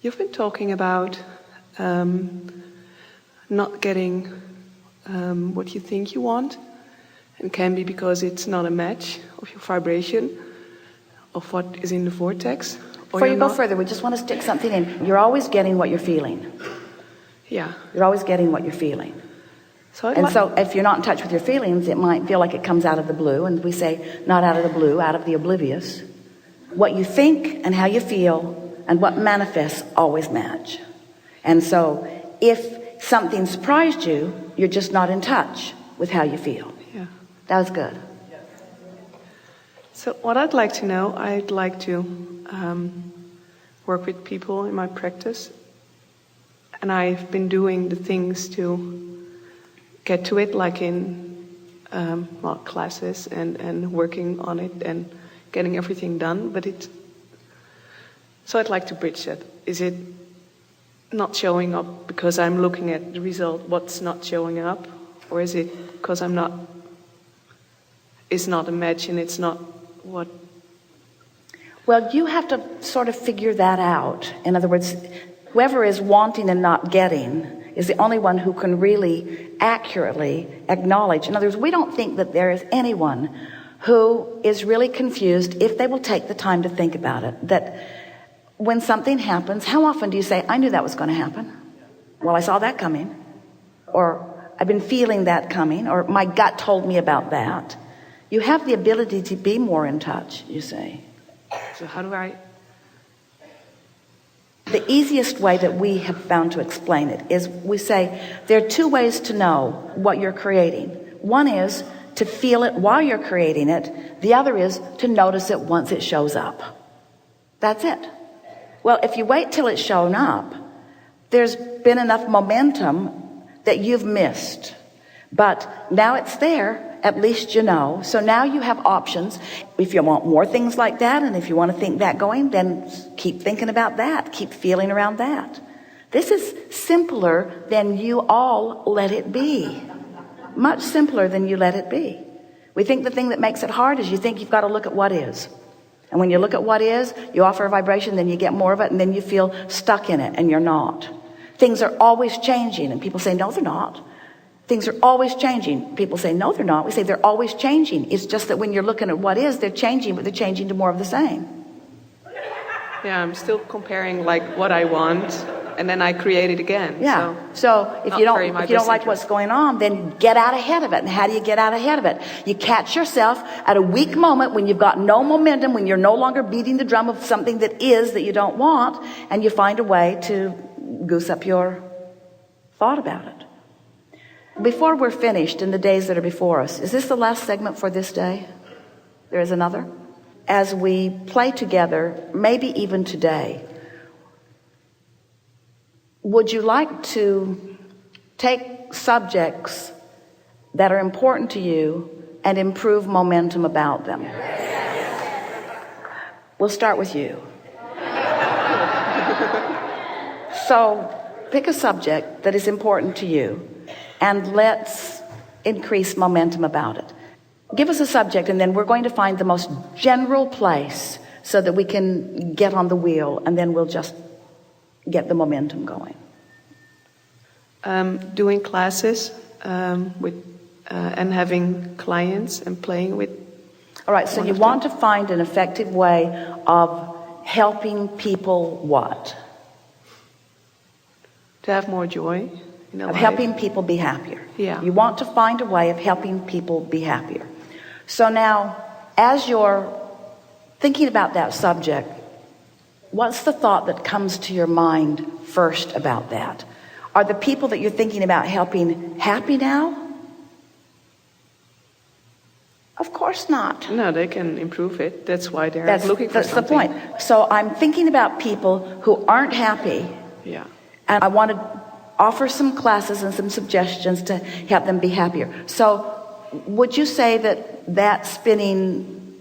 You've been talking about not getting what you think you want, and can be because it's not a match of your vibration, of what is in the vortex. Before you go further, we just want to stick something in. You're always getting what you're feeling. Yeah. You're always getting what you're feeling. So if you're not in touch with your feelings, it might feel like it comes out of the blue. And we say, not out of the blue, out of the oblivious. What you think and how you feel and what manifests always match. And so if something surprised you, you're just not in touch with how you feel. Yeah. That was good. So what I'd like to know, I'd like to work with people in my practice. And I've been doing the things to get to it, like in classes and working on it and getting everything done. So I'd like to bridge that. Is it not showing up because I'm looking at the result, what's not showing up? Or is it because it's not a match and it's not what? Well, you have to sort of figure that out. In other words, whoever is wanting and not getting is the only one who can really accurately acknowledge. In other words, we don't think that there is anyone who is really confused if they will take the time to think about it. That when something happens, how often do you say, I knew that was going to happen? Well, I saw that coming. Or I've been feeling that coming. Or my gut told me about that. You have the ability to be more in touch, you see. So how do I? The easiest way that we have found to explain it is we say there are two ways to know what you're creating. One is to feel it while you're creating it. The other is to notice it once it shows up. That's it. Well, if you wait till it's shown up, there's been enough momentum that you've missed. But now it's there, at least you know. So now you have options. If you want more things like that, and if you want to think that going, then keep thinking about that. Keep feeling around that. This is simpler than you all let it be. Much simpler than you let it be. We think the thing that makes it hard is you think you've got to look at what is. And when you look at what is, you offer a vibration, then you get more of it, and then you feel stuck in it, and you're not. Things are always changing, and people say, no, they're not. Things are always changing. People say, no, they're not. We say they're always changing. It's just that when you're looking at what is, they're changing, but they're changing to more of the same. Yeah, I'm still comparing like what I want, and then I create it again. Yeah. So if you don't like what's going on, then get out ahead of it. And how do you get out ahead of it? You catch yourself at a weak moment when you've got no momentum, when you're no longer beating the drum of something that you don't want, and you find a way to goose up your thought about it. Before we're finished in the days that are before us, is this the last segment for this day? There is another? As we play together, maybe even today, would you like to take subjects that are important to you and improve momentum about them? We'll start with you. So pick a subject that is important to you and let's increase momentum about it. Give us a subject, and then we're going to find the most general place so that we can get on the wheel, and then we'll just get the momentum going. Doing classes with and having clients and playing with. All right, so you want to find an effective way of helping people what? To have more joy. Of helping people be happier. Yeah. You want to find a way of helping people be happier. So now, as you're thinking about that subject, what's the thought that comes to your mind first about that? Are the people that you're thinking about helping happy now? Of course not. No, they can improve it. That's why they're looking for something. That's the point. So I'm thinking about people who aren't happy. Yeah. And I want to offer some classes and some suggestions to help them be happier. So would you say that spinning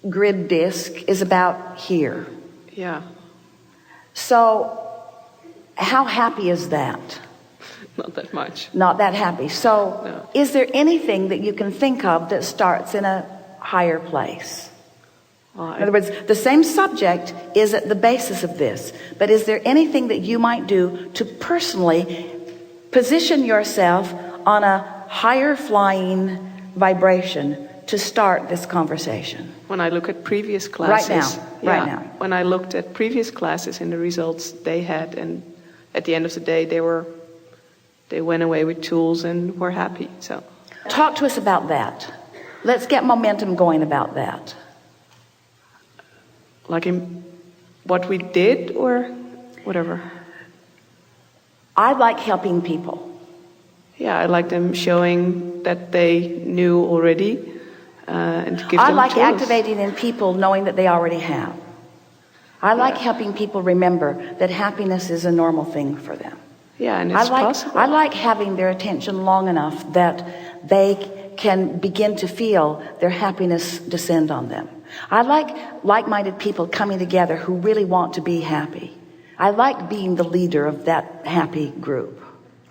grid disc is about here? Yeah. So how happy is that? Not that much. Not that happy. So No. Is there anything that you can think of that starts in a higher place? Well, In other words, the same subject is at the basis of this. But is there anything that you might do to personally position yourself on a higher flying vibration to start this conversation? when I look at previous classes, Right now. when I looked at previous classes and the results they had, and at the end of the day, they went away with tools and were happy. So, Talk to us about that. Let's get momentum going about that. like in what we did or whatever. I like helping people. Yeah, I like them showing that they knew already, and to give I them like tools. activating in people knowing that they already have. I like helping people remember that happiness is a normal thing for them. Yeah, and it's possible. I like having their attention long enough that they can begin to feel their happiness descend on them. I like like-minded people coming together who really want to be happy. I like being the leader of that happy group.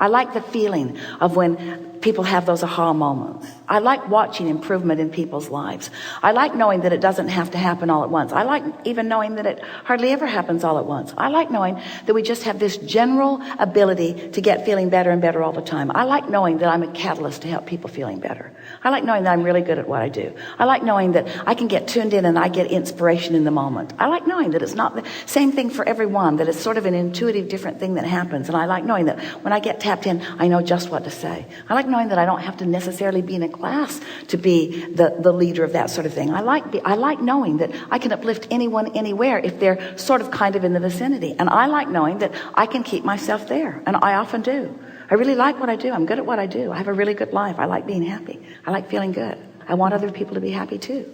I like the feeling of when people have those aha moments. I like watching improvement in people's lives. I like knowing that it doesn't have to happen all at once. I like even knowing that it hardly ever happens all at once. I like knowing that we just have this general ability to get feeling better and better all the time. I like knowing that I'm a catalyst to help people feeling better. I like knowing that I'm really good at what I do. I like knowing that I can get tuned in and I get inspiration in the moment. I like knowing that it's not the same thing for everyone, that it's sort of an intuitive different thing that happens. And I like knowing that when I get tapped in, I know just what to say. I like knowing that I don't have to necessarily be in a class to be the leader of that sort of thing. I like knowing that I can uplift anyone anywhere if they're sort of kind of in the vicinity. And I like knowing that I can keep myself there. And I often do. I really like what I do. I'm good at what I do. I have a really good life. I like being happy. I like feeling good. I want other people to be happy too.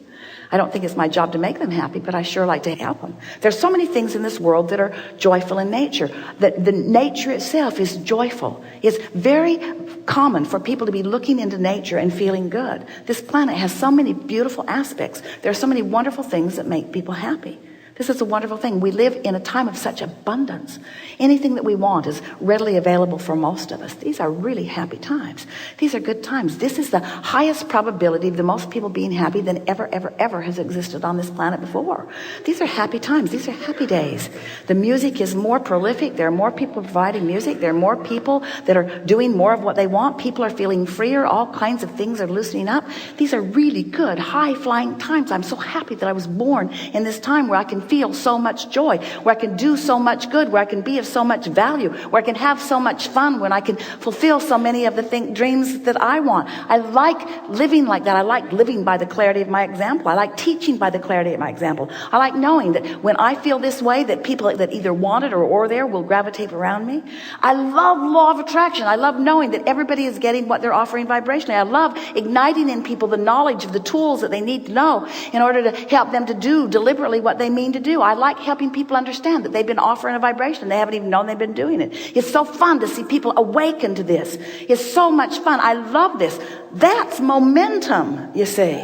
I don't think it's my job to make them happy, but I sure like to help them. There's so many things in this world that are joyful in nature. That the nature itself is joyful. It's very common for people to be looking into nature and feeling good. This planet has so many beautiful aspects. There are so many wonderful things that make people happy. This is a wonderful thing. We live in a time of such abundance. Anything that we want is readily available for most of us. These are really happy times. These are good times. This is the highest probability of the most people being happy than ever has existed on this planet before. These are happy times. These are happy days. The music is more prolific. There are more people providing music. There are more people that are doing more of what they want. People are feeling freer. All kinds of things are loosening up. These are really good, high-flying times. I'm so happy that I was born in this time where I can feel so much joy, where I can do so much good, where I can be of so much value, where I can have so much fun, when I can fulfill so many of the dreams that I want. I like living like that. I like living by the clarity of my example. I like teaching by the clarity of my example. I like knowing that when I feel this way, that people that either want it or there will gravitate around me. I love law of attraction. I love knowing that everybody is getting what they're offering vibrationally. I love igniting in people the knowledge of the tools that they need to know in order to help them to do deliberately what they mean to do. I like helping people understand that they've been offering a vibration. They haven't even known they've been doing it. It's so fun to see people awaken to this. It's so much fun. I love this. That's momentum, you see.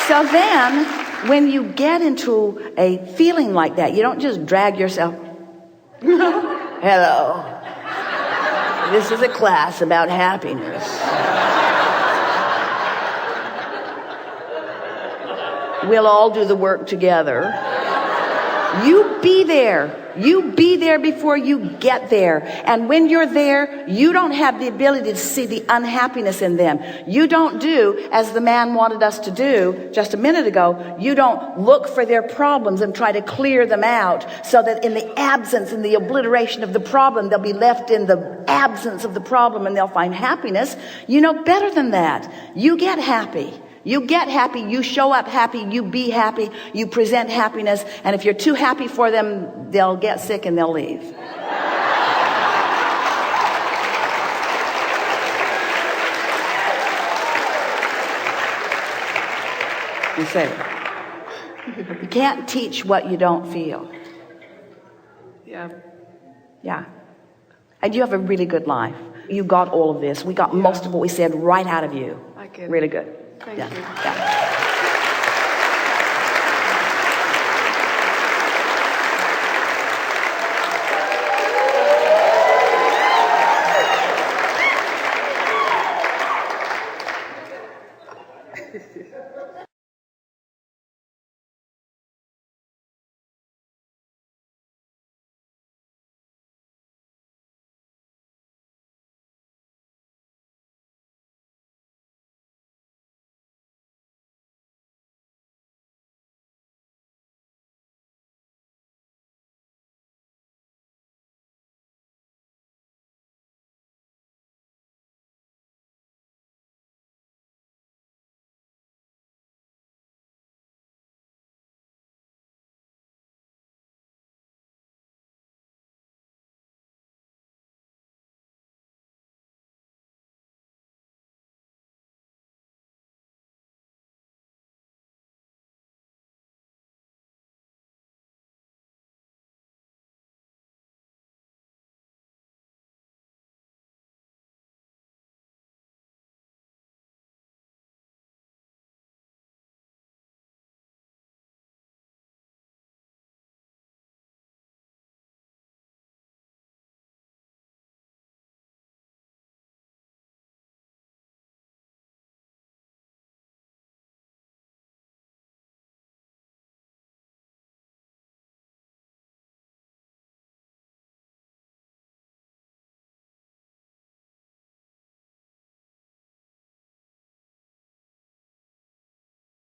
So then, when you get into a feeling like that, you don't just drag yourself. Hello. This is a class about happiness. We'll all do the work together. You be there. You be there before you get there. And when you're there, you don't have the ability to see the unhappiness in them. You don't do as the man wanted us to do just a minute ago. You don't look for their problems and try to clear them out so that in the absence, in the obliteration of the problem, they'll be left in the absence of the problem and they'll find happiness. You know better than that. You get happy. You get happy, you show up happy, you be happy, you present happiness, and if you're too happy for them, they'll get sick and they'll leave. You say it. You can't teach what you don't feel. Yeah. Yeah. And you have a really good life. You got all of this. We got most of what we said right out of you. I get it. Really good. Thank you. Yeah.